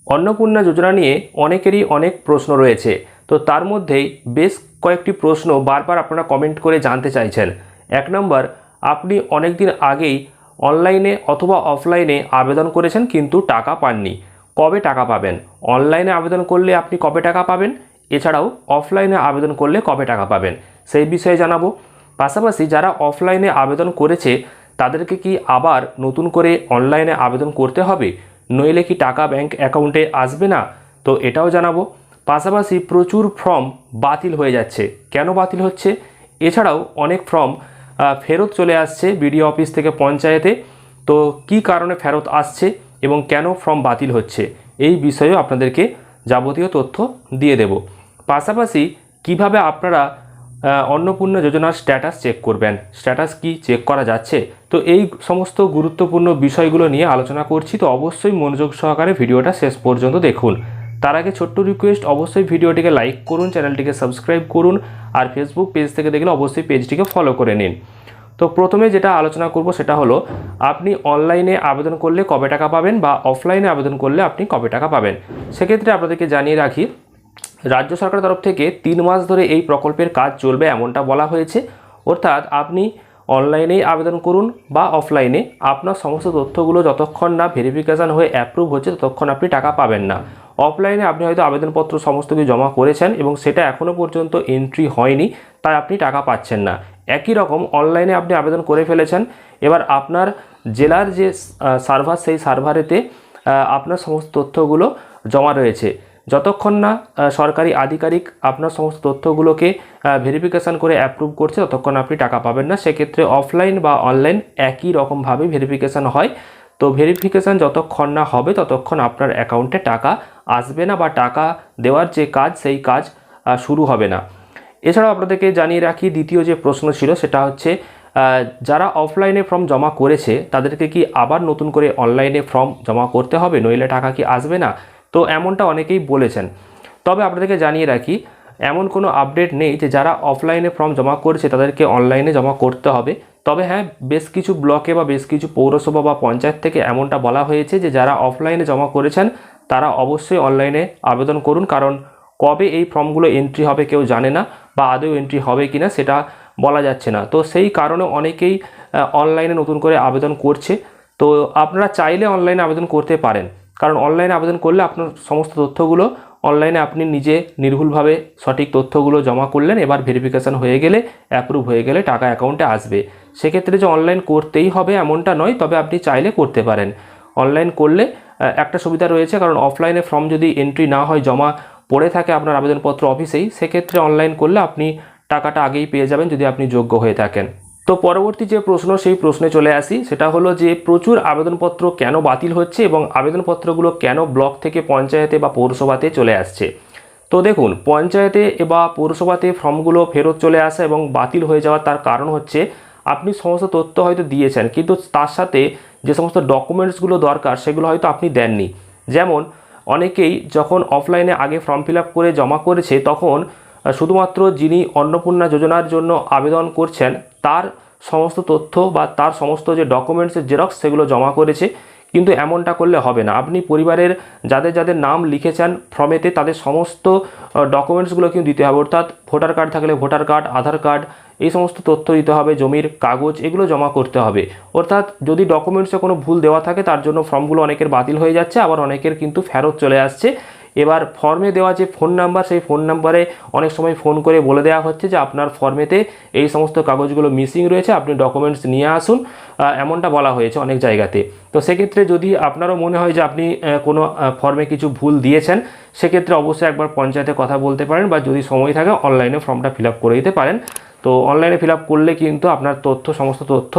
অন্নপূর্ণা যোজনা নিয়ে অনেকেরই অনেক প্রশ্ন রয়েছে। তো তার মধ্যেই বেশ কয়েকটি প্রশ্ন বারবার আপনারা কমেন্ট করে জানতে চাইছেন। 1 নম্বর, আপনি অনেক দিন আগেই অনলাইনে অথবা অফলাইনে আবেদন করেছেন কিন্তু টাকা পাননি, কবে টাকা পাবেন? অনলাইনে আবেদন করলে আপনি কবে টাকা পাবেন, এছাড়াও অফলাইনে আবেদন করলে কবে টাকা পাবেন, সেই বিষয়ে জানাবো। পাশাপাশি যারা অফলাইনে আবেদন করেছে তাদেরকে কি আবার নতুন করে অনলাইনে আবেদন করতে হবে, নইলে কি টাকা ব্যাংক অ্যাকাউন্টে আসবে না, তো এটাও জানাবো। পাশাপাশি প্রচুর ফর্ম বাতিল হয়ে যাচ্ছে, কেন বাতিল হচ্ছে? এছাড়াও অনেক ফর্ম ফেরত চলে আসছে বিডিও অফিস থেকে পঞ্চায়েতে, তো কি কারণে ফেরত আসছে এবং কেন ফর্ম বাতিল হচ্ছে, এই বিষয়েও আপনাদেরকে যাবতীয় তথ্য দিয়ে দেব। পাশাপাশি কিভাবে আপনারা অন্নপূর্ণা যোজনার স্ট্যাটাস চেক করবেন, স্ট্যাটাস কি চেক করা যাচ্ছে, তো এই সমস্ত গুরুত্বপূর্ণ বিষয়গুলো নিয়ে আলোচনা করছি। তো অবশ্যই মনোযোগ সহকারে ভিডিওটা শেষ পর্যন্ত দেখুন। তার আগে ছোট্ট রিকোয়েস্ট, অবশ্যই ভিডিওটিকে লাইক করুন, চ্যানেলটিকে সাবস্ক্রাইব করুন, আর ফেসবুক পেজ থেকে দেখলে অবশ্যই পেজটিকে ফলো করে নিন। তো প্রথমে যেটা আলোচনা করব সেটা হলো, আপনি অনলাইনে আবেদন করলে কবে টাকা পাবেন বা অফলাইনে আবেদন করলে আপনি কবে টাকা পাবেন। সেক্ষেত্রে আপনাদেরকে জানিয়ে রাখি, রাজ্য সরকারের তরফ থেকে 3 মাস ধরে এই প্রকল্পের কাজ চলবে এমনটা বলা হয়েছে। অর্থাৎ আপনি অনলাইনেই আবেদন করুন বা অফলাইনে, আপনার সমস্ত তথ্যগুলো যতক্ষণ না ভেরিফিকেশান হয়ে অ্যাপ্রুভ হচ্ছে ততক্ষণ আপনি টাকা পাবেন না। অফলাইনে আপনি হয়তো আবেদনপত্র সমস্ত কিছু জমা করেছেন এবং সেটা এখনও পর্যন্ত এন্ট্রি হয়নি, তাই আপনি টাকা পাচ্ছেন না। একই রকম অনলাইনে আপনি আবেদন করে ফেলেছেন, এবার আপনার জেলার যে সার্ভার, সেই সার্ভারেতে আপনার সমস্ত তথ্যগুলো জমা রয়েছে। যতক্ষণ না সরকারি আধিকারিক আপনার সমস্ত তথ্যগুলোকে ভেরিফিকেশান করে অ্যাপ্রুভ করছে ততক্ষণ আপনি টাকা পাবেন না। সেক্ষেত্রে অফলাইন বা অনলাইন একই রকমভাবে ভেরিফিকেশান হয়। তো ভেরিফিকেশান যতক্ষণ না হবে ততক্ষণ আপনার অ্যাকাউন্টে টাকা আসবে না বা টাকা দেওয়ার যে কাজ সেই কাজ শুরু হবে না। এছাড়াও আপনাদেরকে জানিয়ে রাখি, দ্বিতীয় যে প্রশ্ন ছিল সেটা হচ্ছে, যারা অফলাইনে ফর্ম জমা করেছে তাদেরকে কি আবার নতুন করে অনলাইনে ফর্ম জমা করতে হবে, নইলে টাকা কি আসবে না? তো এমনটা অনেকেই বলেছেন। তবে আপনাদেরকে জানিয়ে রাখি, এমন কোনো আপডেট নেই যে যারা অফলাইনে ফর্ম জমা করেছে তাদেরকে অনলাইনে জমা করতে হবে। তবে হ্যাঁ, বেশ কিছু ব্লকে বা বেশ কিছু পৌরসভা বা পঞ্চায়েত থেকে এমনটা বলা হয়েছে যে যারা অফলাইনে জমা করেছেন তারা অবশ্যই অনলাইনে আবেদন করুন, কারণ কবে এই ফর্মগুলো এন্ট্রি হবে কেউ জানে না, বা আদৌ এন্ট্রি হবে কিনা সেটা বলা যাচ্ছে না। তো সেই কারণে অনেকেই অনলাইনে নতুন করে আবেদন করছে। তো আপনারা চাইলে অনলাইনে আবেদন করতে পারেন, কারণ অনলাইনে আবেদন করলে আপনার সমস্ত তথ্যগুলো অনলাইনে আপনি নিজে নির্ভুলভাবে সঠিক তথ্যগুলো জমা করলেন, এবার ভেরিফিকেশান হয়ে গেলে, অ্যাপ্রুভ হয়ে গেলে টাকা অ্যাকাউন্টে আসবে। সেক্ষেত্রে যে অনলাইন করতেই হবে এমনটা নয়, তবে আপনি চাইলে করতে পারেন। অনলাইন করলে একটা সুবিধা রয়েছে, কারণ অফলাইনে ফর্ম যদি এন্ট্রি না হয়, জমা পড়ে থাকে আপনার আবেদনপত্র অফিসেই, সেক্ষেত্রে অনলাইন করলে আপনি টাকাটা আগেই পেয়ে যাবেন যদি আপনি যোগ্য হয়ে থাকেন। তো পরবর্তী যে প্রশ্ন, সেই প্রশ্নে চলে আসি। সেটা হলো যে প্রচুর আবেদনপত্র কেন বাতিল হচ্ছে এবং আবেদনপত্রগুলো কেন ব্লক থেকে পঞ্চায়েতে বা পৌরসভাতে চলে আসছে। তো দেখুন, পঞ্চায়েতে বা পৌরসভাতে ফর্মগুলো ফেরত চলে আসা এবং বাতিল হয়ে যাওয়ার তার কারণ হচ্ছে, আপনি সমস্ত তথ্য হয়তো দিয়েছেন কিন্তু তার সাথে যে সমস্ত ডকুমেন্টসগুলো দরকার সেগুলো হয়তো আপনি দেননি। যেমন অনেকেই যখন অফলাইনে আগে ফর্ম ফিল আপ করে জমা করেছে, তখন শুধুমাত্র যিনি অন্নপূর্ণা যোজনার জন্য আবেদন করছেন তার সমস্ত তথ্য বা তার সমস্ত যে ডকুমেন্টসের জেরক্স সেগুলো জমা করেছে, কিন্তু এমনটা করলে হবে না। আপনি পরিবারের যাদের যাদের নাম লিখেছেন ফর্মেতে তাদের সমস্ত ডকুমেন্টসগুলো কিন্তু দিতে হবে। অর্থাৎ ভোটার কার্ড থাকলে ভোটার কার্ড, আধার কার্ড, এই সমস্ত তথ্য দিতে হবে, জমির কাগজ, এগুলো জমা করতে হবে। অর্থাৎ যদি ডকুমেন্টসে কোনো ভুল দেওয়া থাকে তার জন্য ফর্মগুলো অনেকের বাতিল হয়ে যাচ্ছে, আবার অনেকের কিন্তু ফেরত চলে আসছে। এবার ফর্মে দেওয়া যে ফোন নাম্বার, সেই ফোন নাম্বারে অনেক সময় ফোন করে বলে দেওয়া হচ্ছে যে আপনার ফর্মেতে এই সমস্ত কাগজগুলো মিসিং রয়েছে, আপনি ডকুমেন্টস নিয়ে আসুন, এমনটা বলা হয়েছে অনেক জায়গাতে। তো সেক্ষেত্রে যদি আপনারও মনে হয় যে আপনি কোনো ফর্মে কিছু ভুল দিয়েছেন, সেক্ষেত্রে অবশ্যই একবার পঞ্চায়েতে কথা বলতে পারেন, বা যদি সময় থাকে অনলাইনে ফর্মটা ফিল আপ করে দিতে পারেন। তো অনলাইনে ফিল আপ করলে কিন্তু আপনার তথ্য, সমস্ত তথ্য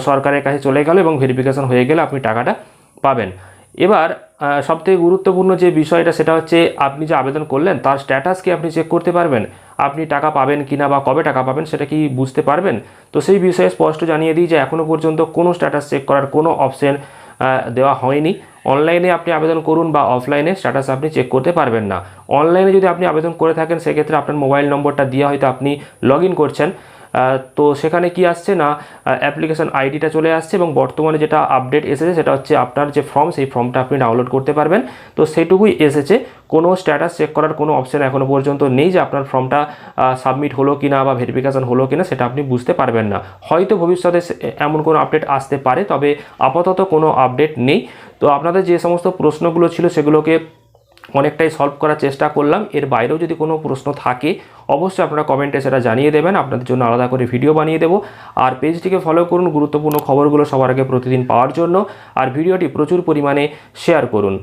সরকারের কাছে চলে গেল এবং ভেরিফিকেশন হয়ে গেলে আপনি টাকাটা পাবেন। এবার সবথেকে গুরুত্বপূর্ণ যে বিষয়টা সেটা হচ্ছে, আপনি যে আবেদন করলেন তার স্ট্যাটাস কি আপনি চেক করতে পারবেন? আপনি টাকা পাবেন কিনা বা কবে টাকা পাবেন সেটা কি বুঝতে পারবেন? তো সেই বিষয়ে স্পষ্ট জানিয়ে দিই যে এখনও পর্যন্ত কোনো স্ট্যাটাস চেক করার কোনো অপশন দেওয়া হয়নি। অনলাইনে আপনি আবেদন করুন বা অফলাইনে স্ট্যাটাস আপনি চেক করতে পারবেন না। অনলাইনে যদি আপনি আবেদন করে থাকেন সেক্ষেত্রে আপনার মোবাইল নম্বরটা দিয়ে হয়তো আপনি লগ ইন করছেন, তো সেখানে কি আসছে না, অ্যাপ্লিকেশন আইডিটা চলে আসছে এবং বর্তমানে যেটা আপডেট এসেছে সেটা হচ্ছে আপনার যে ফর্ম, সেই ফর্মটা আপনি ডাউনলোড করতে পারবেন। তো সেটুকুই এসেছে, কোনো স্ট্যাটাস চেক করার কোনো অপশন এখনও পর্যন্ত নেই যে আপনার ফর্মটা সাবমিট হলো কি না বা ভেরিফিকেশন হলো কি না, সেটা আপনি বুঝতে পারবেন না। হয়তো ভবিষ্যতে এমন কোনো আপডেট আসতে পারে, তবে আপাতত কোনো আপডেট নেই। তো আপনাদের যে সমস্ত প্রশ্নগুলো ছিল সেগুলোকে অনেকটাই সলভ করার চেষ্টা করলাম। এর বাইরেও যদি কোনো প্রশ্ন থাকে অবশ্যই আপনারা কমেন্টে সেটা জানিয়ে দেবেন, আপনাদের জন্য আলাদা করে ভিডিও বানিয়ে দেবো। আর পেজটিকে ফলো করুন গুরুত্বপূর্ণ খবরগুলো সবার আগে প্রতিদিন পাওয়ার জন্য, আর ভিডিওটি প্রচুর পরিমাণে শেয়ার করুন।